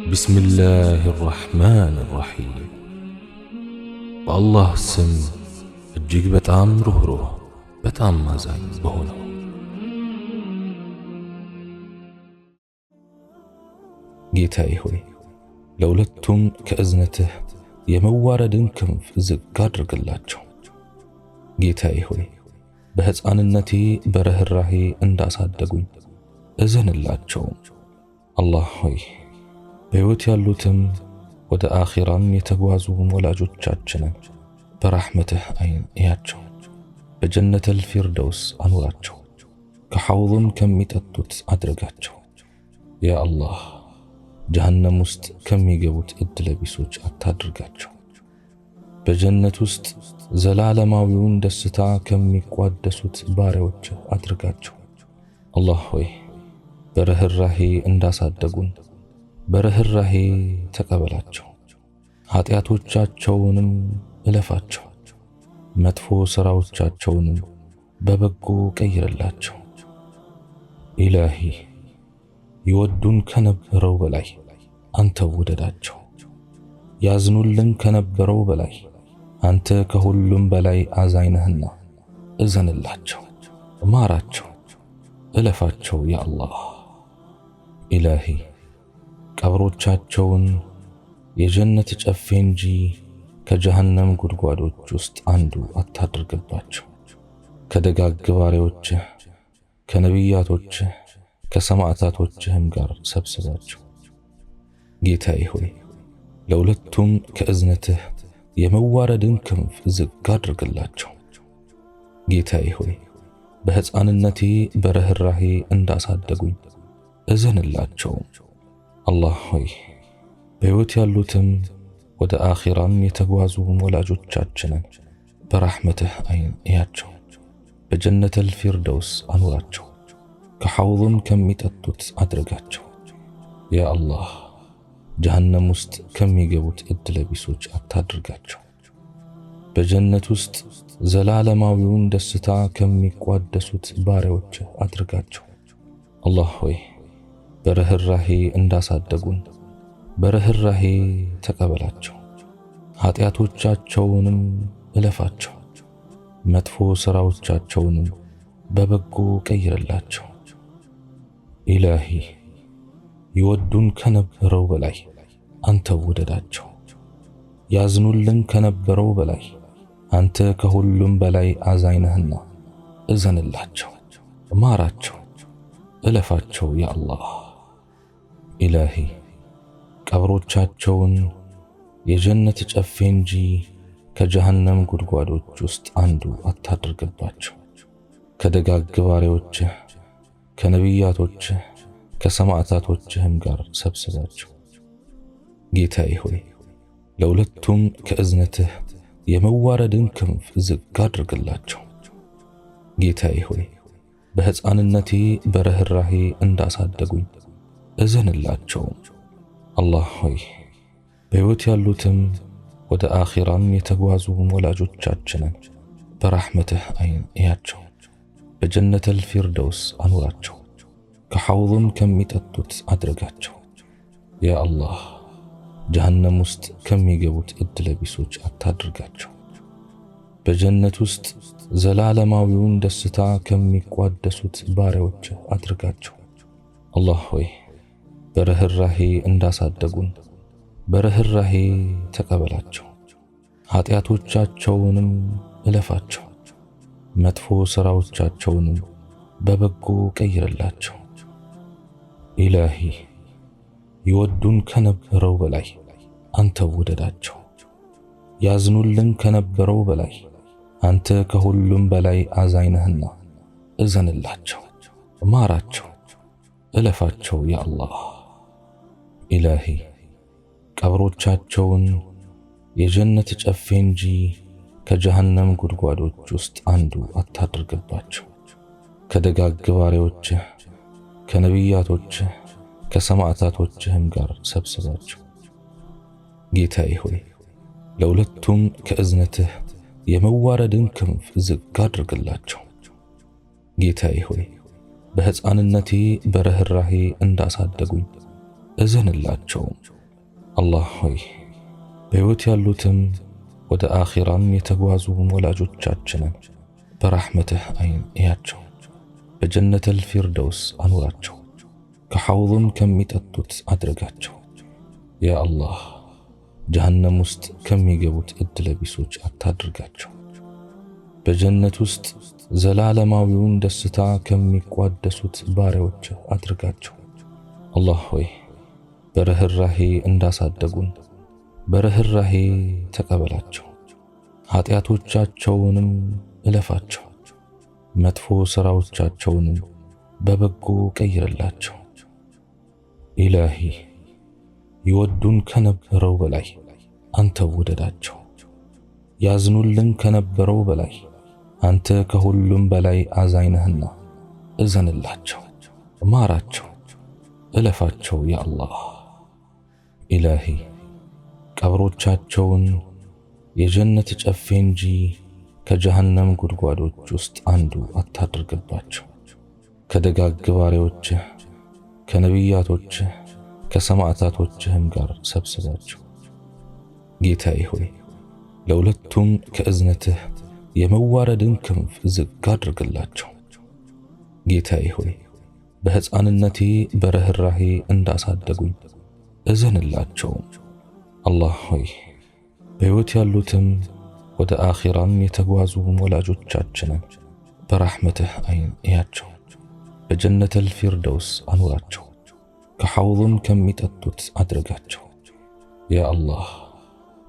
بسم الله الرحمن الرحيم والله سم እጅግ በጣም ሩህሩህ በጣም አዛኝ በሆነው ጌታዬ ሆይ ለሁለቱም ከእዝነትህ የመዋረድን ክንፍ ዝቅ አድርግላቸው። ጌታዬ ሆይ በሕፃንነቴ በርህራሄ እንዳሳደጉኝ እዘንላቸው። አላህ ሆይ በሕይወት ያሉትም ወደ አኺራም የተጓዙ ወላጆቻችንን በረሕመትህ አይን እያቸው፣ በጀነተል ፊርደውስ አኑራቸው፣ ከሐውዙም ከሚጠጡት አድርጋቸው። ያ አላህ ጀሃነም ውስጥ ከሚገቡት እድለቢሶች አታድርጋቸው። በጀነት ውስጥ ዘላለማዊውን ደስታ ከሚቋደሱት ባሪያዎች አድርጋቸው። አላህ ሆይ በርህራሄ እንዳሳደጉን በርህራሄ ተቀበላቸው፣ ኃጢአቶቻቸውንም እለፋቸው፣ መጥፎ ሥራዎቻቸውንም በበጎ ቀይርላቸው። ኢላሂ ይወዱን ከነበረው በላይ አንተ ውደዳቸው፣ ያዝኑልን ከነበረው በላይ አንተ ከሁሉም በላይ አዛኝ ነህና እዘንላቸው፣ ማራቸው፣ እለፋቸው። ያ አላህ ኢላሂ ቀብሮቻቸውን የጀነት ጨፌ እንጂ ከጀሃነም ጉድጓዶች ውስጥ አንዱ አታድርግባቸው። ከደጋግ ባሪያዎችህ ከነቢያቶችህ ከሰማዕታቶችህም ጋር ሰብስባቸው። ጌታዬ ሆይ ለሁለቱም ከእዝነትህ የመዋረድን ክንፍ ዝቅ አድርግላቸው። ጌታዬ ሆይ በሕፃንነቴ በርህራሄ እንዳሳደጉኝ እዘንላቸው። አላህ ሆይ በሕይወት ያሉትም ወደ አኺራም የተጓዙ ወላጆቻችንን በረሕመትህ አይን እያቸው፣ በጀነተል ፊርደውስ አኑራቸው፣ ከሐውዙም ከሚጠጡት አድርጋቸው። ያ አላህ ጀሃነም ውስጥ ከሚገቡት እድለቢሶች አታድርጋቸው። በጀነት ውስጥ ዘላለማዊውን ደስታ ከሚቋደሱት ባሪያዎች አድርጋቸው። አላህ ሆይ በርህራሄ እንዳሳደጉን በርህራሄ ተቀበላቸው፣ ኃጢአቶቻቸውንም እለፋቸው፣ መጥፎ ሥራዎቻቸውንም በበጎ ቀይርላቸው። ኢላሂ ይወዱን ከነበረው በላይ አንተ ውደዳቸው፣ ያዝኑልን ከነበረው በላይ አንተ ከሁሉም በላይ አዛኝ ነህና እዘንላቸው፣ ማራቸው፣ እለፋቸው። ያ አላህ ኢላሂ ቀብሮቻቸውን የጀነት ጨፌ እንጂ ከጀሃነም ጉድጓዶች ውስጥ አንዱ አታድርግባቸው። ከደጋግ ባሪያዎችህ ከነቢያቶችህ ከሰማዕታቶችህም ጋር ሰብስባቸው። ጌታዬ ሆይ ለሁለቱም ከእዝነትህ የመዋረድን ክንፍ ዝቅ አድርግላቸው። ጌታዬ ሆይ በሕፃንነቴ በርህራሄ እንዳሳደጉኝ እዘንላቸው። አላህ ሆይ በሕይወት ያሉትም ወደ አኺራም የተጓዙ ወላጆቻችንን በረሕመትህ አይን እያቸው፣ በጀነተል ፊርደውስ አኑራቸው፣ ከሐውዙም ከሚጠጡት አድርጋቸው። ያ አላህ ጀሃነም ውስጥ ከሚገቡት እድለቢሶች አታድርጋቸው። በጀነት ውስጥ ዘላለማዊውን ደስታ ከሚቋደሱት ባሪያዎች አድርጋቸው። አላህ ሆይ በርህራሄ እንዳሳደጉን በርህራሄ ተቀበላቸው፣ ኃጢአቶቻቸውንም እለፋቸው፣ መጥፎ ሥራዎቻቸውንም በበጎ ቀይርላቸው። ኢላሂ ይወዱን ከነበረው በላይ አንተ ውደዳቸው፣ ያዝኑልን ከነበረው በላይ አንተ ከሁሉም በላይ አዛኝ ነህና እዘንላቸው፣ ማራቸው፣ እለፋቸው። ያ አላህ ኢላሂ ቀብሮቻቸውን የጀነት ጨፌ እንጂ ከጀሃነም ጉድጓዶች ውስጥ አንዱ አታድርግባቸው። ከደጋግ ባሪያዎችህ ከነቢያቶችህ ከሰማዕታቶችህም ጋር ሰብስባቸው። ጌታዬ ሆይ ለሁለቱም ከእዝነትህ የመዋረድን ክንፍ ዝቅ አድርግላቸው። ጌታዬ ሆይ በሕፃንነቴ በርህራሄ እንዳሳደጉኝ እዘንላቸው። አላህ ሆይ በሕይወት ያሉትም ወደ አኺራም የተጓዙ ወላጆቻችንን በረሕመትህ ዓይን እያቸው፣ በጀነተል ፊርደውስ አኑራቸው፣ ከሐውድም ከሚጠጡት አድርጋቸው። ያ አላህ ጀሃነም ውስጥ ከሚገቡት ዕድለቢሶች አታድርጋቸው። በጀነት ውስጥ ዘላለማዊውን ደስታ ከሚቋደሱት ባሪያዎችህ አድርጋቸው። አላህ ሆይ በርህራሄ እንዳሳደጉን በርህራሄ ተቀበላቸው፣ ኃጢአቶቻቸውንም እለፋቸው፣ መጥፎ ሥራዎቻቸውንም በበጎ ቀይርላቸው። ኢላሂ ይወዱን ከነበረው በላይ አንተ ውደዳቸው፣ ያዝኑልን ከነበረው በላይ አንተ ከሁሉም በላይ አዛኝ ነህና እዘንላቸው፣ ማራቸው፣ እለፋቸው። ያ አላህ ኢላሂ ቀብሮቻቸውን የጀነት ጨፌ እንጂ ከጀሃነም ጉድጓዶች ውስጥ አንዱ አታድርግባቸው። ከደጋግ ባሪያዎችህ ከነቢያቶችህ ከሰማዕታቶችህም ጋር ሰብስባቸው። ጌታዬ ሆይ ለሁለቱም ከእዝነትህ የመዋረድን ክንፍ ዝግ አድርግላቸው። ጌታዬ ሆይ በሕፃንነቴ በርህራሄ እንዳሳደጉኝ እዘንላቸው። አላህ ሆይ በሕይወት ያሉትም ወደ አኺራም የተጓዙ ወላጆቻችንን በረሕመትህ ዓይን እያቸው፣ በጀነተል ፊርደውስ አኑራቸው፣ ከሐውድም ከሚጠጡት አድርጋቸው። ያ አላህ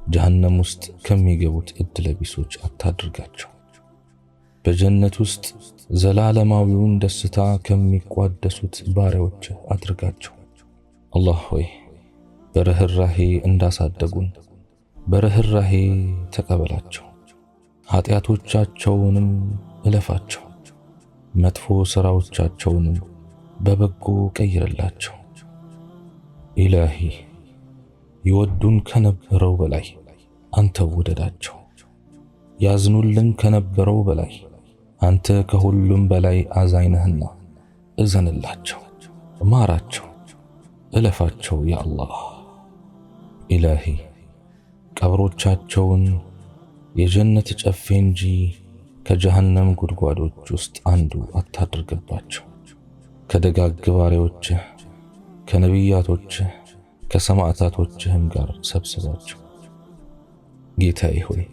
ጀሃነም ውስጥ ከሚገቡት ዕድለቢሶች አታድርጋቸው። በጀነት ውስጥ ዘላለማዊውን ደስታ ከሚቋደሱት ባሪያዎችህ አድርጋቸው። አላህ ሆይ በርህራሄ እንዳሳደጉን በርህራሄ ተቀበላቸው፣ ኃጢአቶቻቸውንም እለፋቸው፣ መጥፎ ሥራዎቻቸውንም በበጎ ቀይርላቸው። ኢላሂ ይወዱን ከነበረው በላይ አንተ ውደዳቸው፣ ያዝኑልን ከነበረው በላይ አንተ ከሁሉም በላይ አዛኝ ነህና እዘንላቸው፣ ማራቸው፣ እለፋቸው። ያ አላህ ኢላሂ ቀብሮቻቸውን የጀነት ጨፌ እንጂ ከጀሃነም ጉድጓዶች ውስጥ አንዱ አታድርግባቸው። ከደጋግ ባሪያዎችህ ከነቢያቶችህ ከሰማዕታቶችህም ጋር ሰብስባቸው። ጌታዬ ሆይ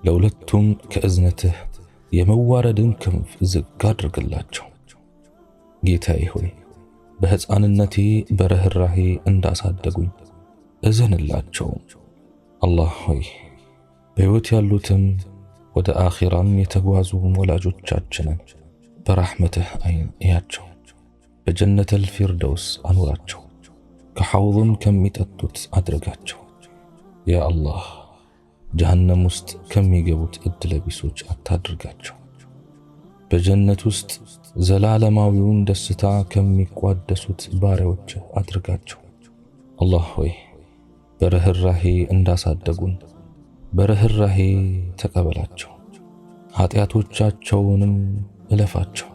ለሁለቱም ከእዝነትህ የመዋረድን ክንፍ ዝግ አድርግላቸው። ጌታዬ ሆይ በሕፃንነቴ በርህራሄ እንዳሳደጉኝ እዘንላቸው። አላህ ሆይ በሕይወት ያሉትም ወደ አኺራም የተጓዙ ወላጆቻችንን በረሕመትህ ዓይን እያቸው፣ በጀነተል ፊርደውስ አኑራቸው፣ ከሐውድም ከሚጠጡት አድርጋቸው። ያ አላህ ጀሃነም ውስጥ ከሚገቡት ዕድለቢሶች አታድርጋቸው። በጀነት ውስጥ ዘላለማዊውን ደስታ ከሚቋደሱት ባሪያዎችህ አድርጋቸው። አላህ ሆይ በርህራሄ እንዳሳደጉን በርህራሄ ተቀበላቸው፣ ኃጢአቶቻቸውንም እለፋቸው፣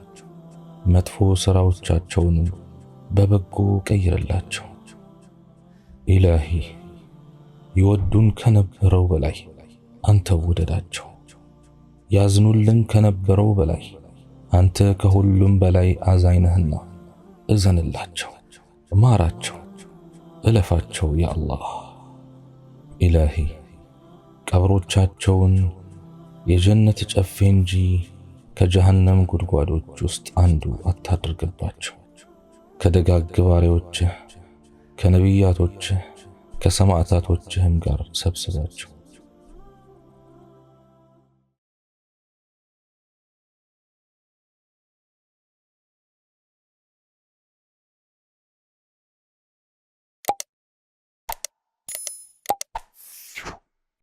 መጥፎ ሥራዎቻቸውንም በበጎ ቀይርላቸው። ኢላሂ ይወዱን ከነበረው በላይ አንተ ውደዳቸው፣ ያዝኑልን ከነበረው በላይ አንተ ከሁሉም በላይ አዛኝ ነህና እዘንላቸው፣ ማራቸው፣ እለፋቸው። ያ አላህ ኢላሂ ቀብሮቻቸውን የጀነት ጨፌ እንጂ ከጀሃነም ጉድጓዶች ውስጥ አንዱ አታድርግባቸው። ከደጋግ ባሪያዎችህ ከነቢያቶችህ ከሰማዕታቶችህም ጋር ሰብስባቸው።